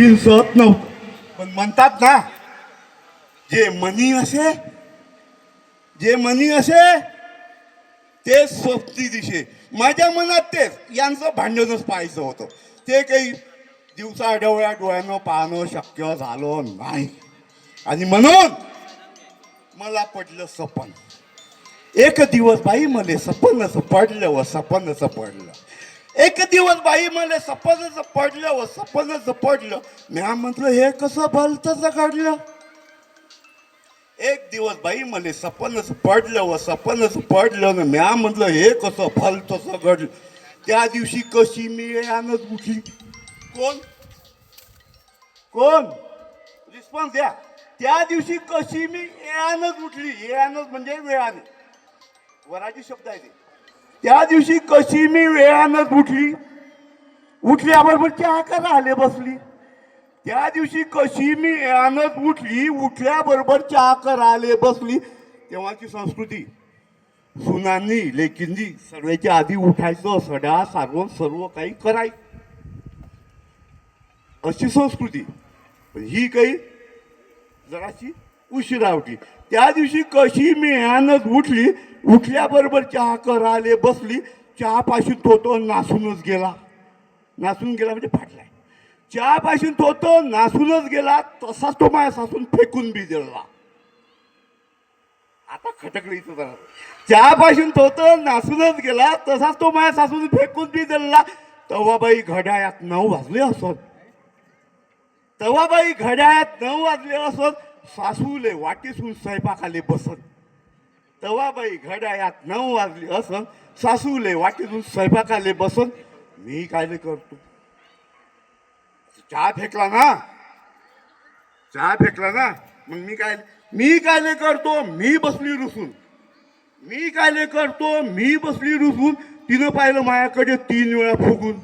भिनसत नव्हतं. पण म्हणतात ना, जे मनी असे ते सोबती दिशे. माझ्या मनात तेच यांचं भांडणच पाहायचं होतं. ते काही दिवसा डोळ्यानं पाहणं शक्य झालं नाही. आणि म्हणून मला पडलं सपन. एक दिवस बाई मले सपनच पडलं. एक दिवस बाई मला सपनच पडलं. म्या म्हटलं हे कसं भलतच घडलं. एक दिवस बाई मला सपनच पडलं ना. म्या म्हटलं हे कसं भलतच घडलं. त्या दिवशी कशी मी यानच उठली. कोण रिस्पॉन्स द्या. त्या दिवशी कशी मी यानच उठली. यानच म्हणजे वेळाने, वराठी शब्द आहे ते. त्या दिवशी कशी मी वेळानच उठल्याबरोबर चहा करा आले बसली. त्या दिवशी कशी मी वेळानच उठल्याबरोबर चहा करा आले बसली. तेव्हाची संस्कृती सुनांनी लेकींनी सर्वांच्या आधी उठायचं, सडा सारवून सर्व काही कराय, अशी संस्कृती. पण ही काही जराशी उशिरा उठली. त्या दिवशी कशी मी वेळानच उठल्याबरोबर चहा करा आले बसली. चहा पाशी तो नासूनच गेला म्हणजे फाटलाय. चहा पासून तो नासूनच गेला. तसाच तो माझ्या सासून फेकून बी दिला. आता खटकलं इथं जरा. चहा पासून तो नासूनच गेला. तसाच तो माझ्या सासून फेकून बी दिला. तेव्हा बाई घड्याळात 9 वाजले असत. सासूले वाटेसून स्वयंपाकाले बसत. तवाबाई घड्याळात 9 वाजले असत. सासूले वाटेसून स्वयंपाकाले बसत. मी काय करतो, चहा फेकला मग मी काय करतो, मी बसली रुसून. तिनं पाहिलं माझ्याकडे 3 वेळा फुगून.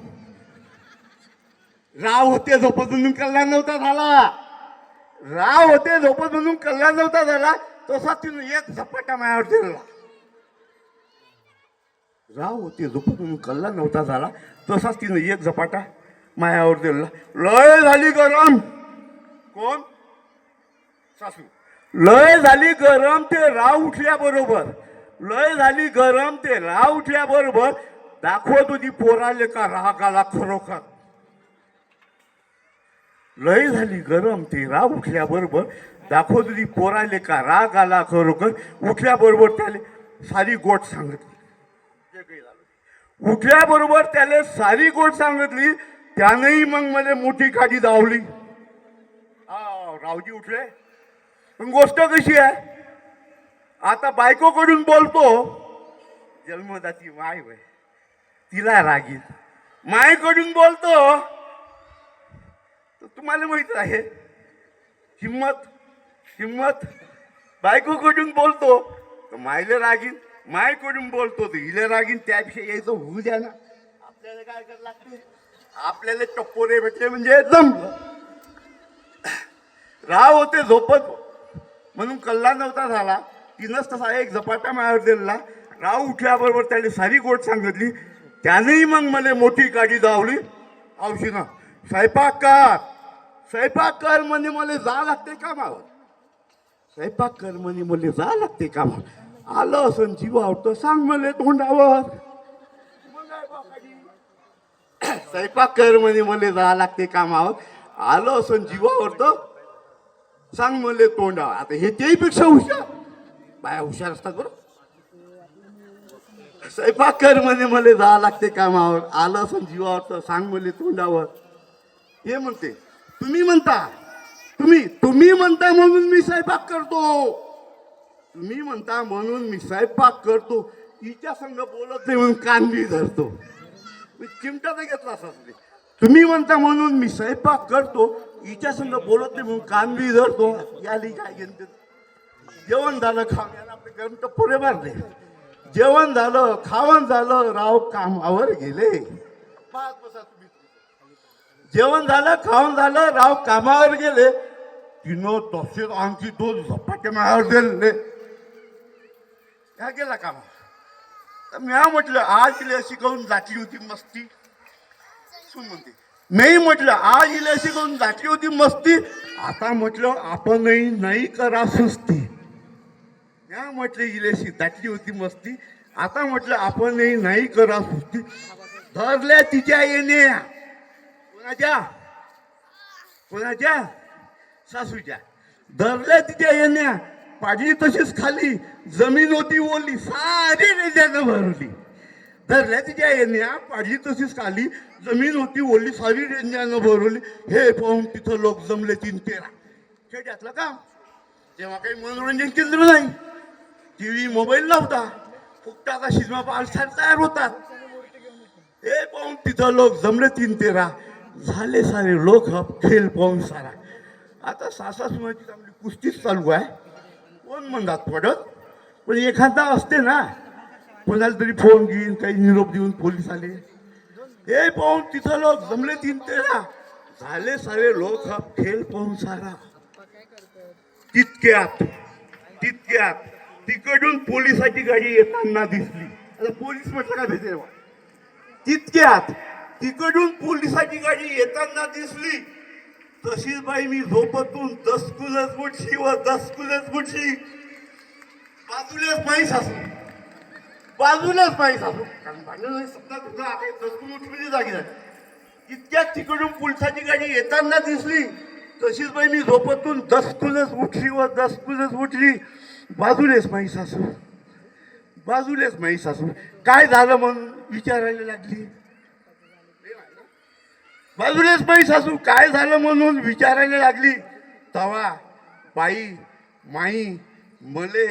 राव होते झोपतून कल्याण नव्हता झाला. तसा तिनं एक झपाटा माझ्यावर दिला. तसाच तिनं एक झपाटा मायावर दिला. लय झाली गरम. कोण? सासू. लय झाली गरम ते राव उठल्याबरोबर दाखवत होती पोराले का राग आला खरोखर. लय झाली गरम ते राव उठल्याबरोबर दाखवत होती पोराले का राग आला खरोखर. उठल्याबरोबर त्याले सारी गोट सांगितली. त्यानेही मग मला मोठी काठी दावली. रावजी उठले. पण गोष्ट कशी आहे, आता बायकोकडून बोलतो. जन्मदाती माय वय तिला रागीत. मायकडून बोलतो तर तुम्हाला माहित आहे हिम्मत. बायकोकडून बोलतो तर मायला रागीन. मायकडून बोलतो तर हिला रागीन. त्यापेक्षा यायचं होऊ द्या ना. आपल्याला काय करायला लागते, आपल्याला टप्पोरे भेटले म्हणजे जमलं. राव होते झोपत म्हणून कल्ला नव्हता झाला. तिनंच तसा एक झपाटा मायावर दिला. राव उठल्याबरोबर त्याने सारी गोट सांगितली. त्यानेही मग मला मोठी काठी दावली. औशीनं स्वयंपाक कर म्हणजे मला जा लागते कामावर. आलं असं जीवावर तर सांग मला तोंडावर. स्वयंपाक कर म्हणजे मला जा लागते कामावर. आलं असं जीवावर तर सांग मला तोंडावर. आता हे त्याहीपेक्षा हुशार बाया हुशार असतात बरं. स्वयंपाक कर म्हणजे मला जा लागते कामावर. आलं असं जीवावर तर सांग मला तोंडावर. हे म्हणते. तुम्ही म्हणता म्हणून मी स्वयंपाक करतो. तिच्या संग बोलत नाही म्हणून कानबी धरतो. मी चिमटा तर घेतला असा. तुम्ही म्हणता म्हणून मी स्वयंपाक करतो. हिच्या संग बोलत नाही म्हणून कानबी धरतो. याली काय घेते. जेवण झालं खाऊन आपले गरम टप्पोरे मारले. जेवण झालं खावण झालं राव कामावर गेले. जेवण झालं खाऊन झालं राव कामावर गेले. तिनं तसेच आणखी 2 झपाटे मायावर दिले. गेला कामावर. म्या म्हटलं आज तिला शिकवून जातली होती मस्ती. सून म्हणते नाही म्हटलं आज इलेशी करून दाखली होती मस्ती, आता म्हटलं आपणही नाही करा सुस्ती. या म्हटलं इलेशी दाटली होती मस्ती, आता म्हटलं आपणही नाही करा सुस्ती. धरल्या तिच्या येण्या कोणाच्या कोणाच्या सासूच्या, धरल्या तिच्या येण्या पाडली तशीच खाली, जमीन होती ओली सारी रेंजानं भरली. धरल्या तिच्या येण्या पाडली तशीच खाली, जमीन होती ओली सारी रेंजानं भरवली. हे पाहून तिथं लोक जमले 3-13. खेड्यातलं का तेव्हा काही मनोरंजन केंद्र नाही, टीव्ही मोबाईल नव्हता, फुकटाचा शिजमा पालसार तयार होतात. हे पाहून तिथं लोक जमले 3-13, झाले सारे लोक खेळ पाहून सारा. आता सासा सुनाची चांगली कुस्तीच चालू आहे, कोण म्हणतात पडत, पण एखादा असते ना कोणाला तरी फोन घेऊन काही निरोप देऊन पोलीस आले. हे पाहून तिथं लोक जमले 3-13, झाले सारे लोक खेळ पाहून सारा. तितक्यात तितक्यात तिकडून पोलिसाची गाडी येताना दिसली. आता पोलीस म्हटलं का भेटे, तितक्यात तिकडून पोलिसाची गाडी येताना दिसली. तशीच बाई मी झोपतून दसकुलच उठली व दसकुलच उठली. बाजूलाच माहीत असू, बाजूलाच माहीत असू, कारण भांडण सत्ता तुझा आता दसकुल उठली जागी झाली. इतक्यात तिकडून पोलिसाची गाडी येताना दिसली. तशीच बाई मी झोपतून दसकुलच उठली व दसकुलच उठली. बाजूलेच माहीत सासू, बाजूलेच माहीत सासू. काय झालं म्हणून विचारायला लागली. बाजूलेच माहीत सासू काय झालं म्हणून विचारायला लागली. तवा बाई माई मले